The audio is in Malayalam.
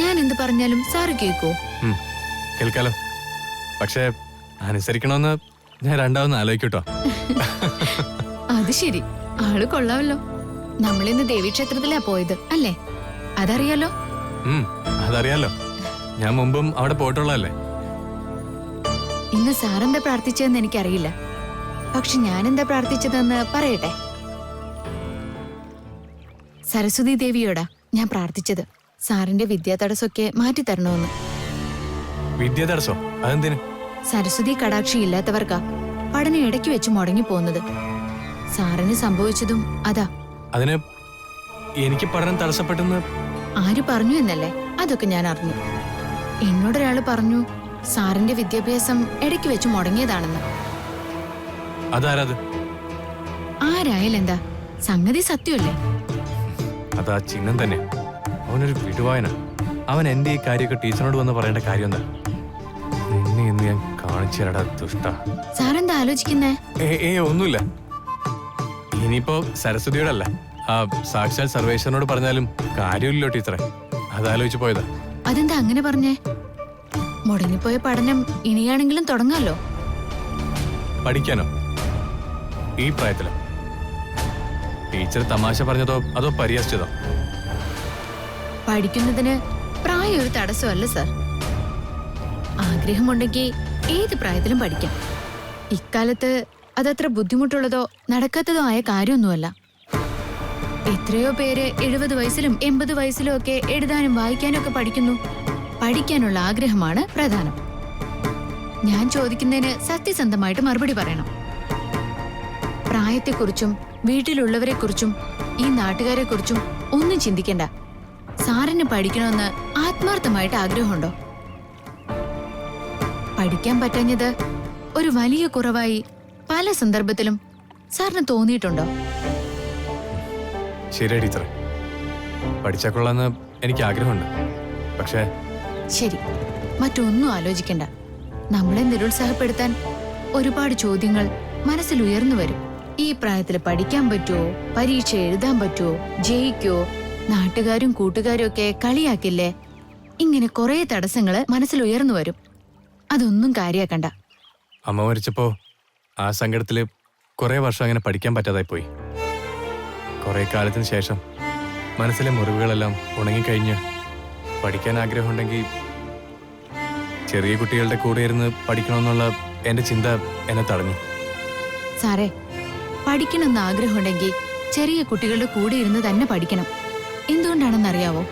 ഞാൻ എന്ത് പറഞ്ഞാലും സാറ് കേൾക്കോ? കേൾക്കാലോ. പക്ഷേ അനുസരിക്കണമെന്ന് ഞാൻ രണ്ടാമത് ആലോചിക്കട്ടോ. അത് ശരി, ആള് കൊള്ളാമല്ലോ. നമ്മളിന്ന് ദേവീക്ഷേത്രത്തിലാ പോയത് അല്ലേ? അതറിയാലോ. അതറിയാലോ, ഞാൻ മുമ്പും അവിടെ പോയിട്ടുള്ളതല്ലേ. ഇന്ന് സാറെന്താ പ്രാർത്ഥിച്ചതെന്ന് എനിക്കറിയില്ല. പക്ഷെ ഞാനെന്താ പ്രാർത്ഥിച്ചതെന്ന് പറയട്ടെ. സരസ്വതി ദേവിയോടാ ഞാൻ പ്രാർത്ഥിച്ചത്. സാറിന്റെ വിദ്യാതടസ്സമൊക്കെ മാറ്റിത്തരണമെന്ന്. വിദ്യാതടസ്സോ? അതെന്തിനു? സരസ്വതി കടാക്ഷി ഇല്ലാത്തവർക്കാ പഠനം ഇടയ്ക്ക് വെച്ച് മുടങ്ങിപ്പോകുന്നത്. സാറിന് സംഭവിച്ചതും അതാ. അതിന് എനിക്ക് പഠനം തടസ്സപ്പെട്ടെന്ന് ആര് പറഞ്ഞു എന്നല്ലേ? അതൊക്കെ ഞാൻ അറിഞ്ഞു. എന്നോടൊരാള് പറഞ്ഞു സാറിന്റെ വിദ്യാഭ്യാസം ഇടയ്ക്ക് വെച്ച് മുടങ്ങിയതാണെന്ന്. അതാരത്? ആരായാലെന്താ, സംഗതി സത്യമല്ലേ? അതാ ചിഹ്നം തന്നെ. അവനൊരു വിടുവായന. അവൻ എന്റെ ഈ കാര്യമൊക്കെ ടീച്ചറിനോട് വന്ന് പറയേണ്ട കാര്യം എന്താ? നിന്നെ ഇന്ന് ഞാൻ കാണിച്ചു തരടാ ദുഷ്ട. സാറെന്താ ആലോചിക്കുന്നേ? ഒന്നുമില്ല. ഇനിയിപ്പോ സരസ്വതിയോടല്ല, ആ സാക്ഷാൽ സർവേശ്വരനോട് പറഞ്ഞാലും കാര്യമില്ലല്ലോ ടീച്ചറെ. അതാലോചിച്ച് പോയതാ. അതെന്താ അങ്ങനെ പറഞ്ഞേ? മുടങ്ങിപ്പോയ പഠനം ഇനിയാണെങ്കിലും തുടങ്ങാലോ. പഠിക്കാനോ? ഈ പ്രായത്തിലോ? ടീച്ചർ തമാശ പറഞ്ഞതോ അതോ പരിഹസിച്ചതോ? പഠിക്കുന്നതിന് പ്രായം ഒരു തടസ്സമല്ല സർ. ആഗ്രഹമുണ്ടെങ്കിൽ ഏത് പ്രായത്തിലും പഠിക്കാം. ഇക്കാലത്ത് അതത്ര ബുദ്ധിമുട്ടുള്ളതോ നടക്കാത്തതോ ആയ കാര്യമൊന്നുമല്ല. എത്രയോ പേര് 70 വയസ്സിലും 80 വയസ്സിലും ഒക്കെ എഴുതാനും വായിക്കാനും ഒക്കെ പഠിക്കുന്നു. പഠിക്കാനുള്ള ആഗ്രഹമാണ് പ്രധാനം. ഞാൻ ചോദിക്കുന്നതിന് സത്യസന്ധമായിട്ട് മറുപടി പറയണം. പ്രായത്തെക്കുറിച്ചും വീട്ടിലുള്ളവരെക്കുറിച്ചും ഈ നാട്ടുകാരെക്കുറിച്ചും ഒന്നും ചിന്തിക്കണ്ട. സാറിന് പഠിക്കണമെന്ന് ആത്മാർത്ഥമായിട്ട് ആഗ്രഹമുണ്ടോ? പഠിക്കാൻ പറ്റാഞ്ഞത് ഒരു വലിയ കുറവായി പല സന്ദർഭത്തിലും സാറിന് തോന്നിയിട്ടുണ്ടോ? ശരി ടീച്ചറെ, പഠിച്ചാൽ കൊള്ളാന്ന് എനിക്ക് ആഗ്രഹമുണ്ട്. പക്ഷേ ശരി, മറ്റൊന്നും ആലോചിക്കണ്ട. നമ്മളെ നിരുത്സാഹപ്പെടുത്താൻ ഒരുപാട് ചോദ്യങ്ങൾ മനസ്സിൽ ഉയർന്നു വരും. ഈ പ്രായത്തിൽ പഠിക്കാൻ പറ്റുമോ? പരീക്ഷ എഴുതാൻ പറ്റുമോ? ജയിക്കോ? നാട്ടുകാരും കൂട്ടുകാരും ഒക്കെ കളിയാക്കില്ലേ? ഇങ്ങനെ കുറെ തടസ്സങ്ങള് മനസ്സിൽ ഉയർന്നു വരും. അതൊന്നും കാര്യാക്കണ്ട. അമ്മ മരിച്ചപ്പോ ആ സങ്കടത്തില് കുറെ വർഷം അങ്ങനെ പഠിക്കാൻ പറ്റാതായി പോയി. കുറെ കാലത്തിന് ശേഷം മനസ്സിലെ മുറിവുകളെല്ലാം ഉണങ്ങിക്കഴിഞ്ഞ് പഠിക്കാൻ ആഗ്രഹമുണ്ടെങ്കിൽ ചെറിയ കുട്ടികളുടെ കൂടെ ഇരുന്ന് പഠിക്കണമെന്നുള്ള എന്റെ ചിന്ത എന്നെ തടഞ്ഞു. സാറേ, പഠിക്കണമെന്ന് ആഗ്രഹമുണ്ടെങ്കിൽ ചെറിയ കുട്ടികളുടെ കൂടെ ഇരുന്ന് തന്നെ പഠിക്കണം. എന്തുകൊണ്ടാണെന്നറിയാവോ?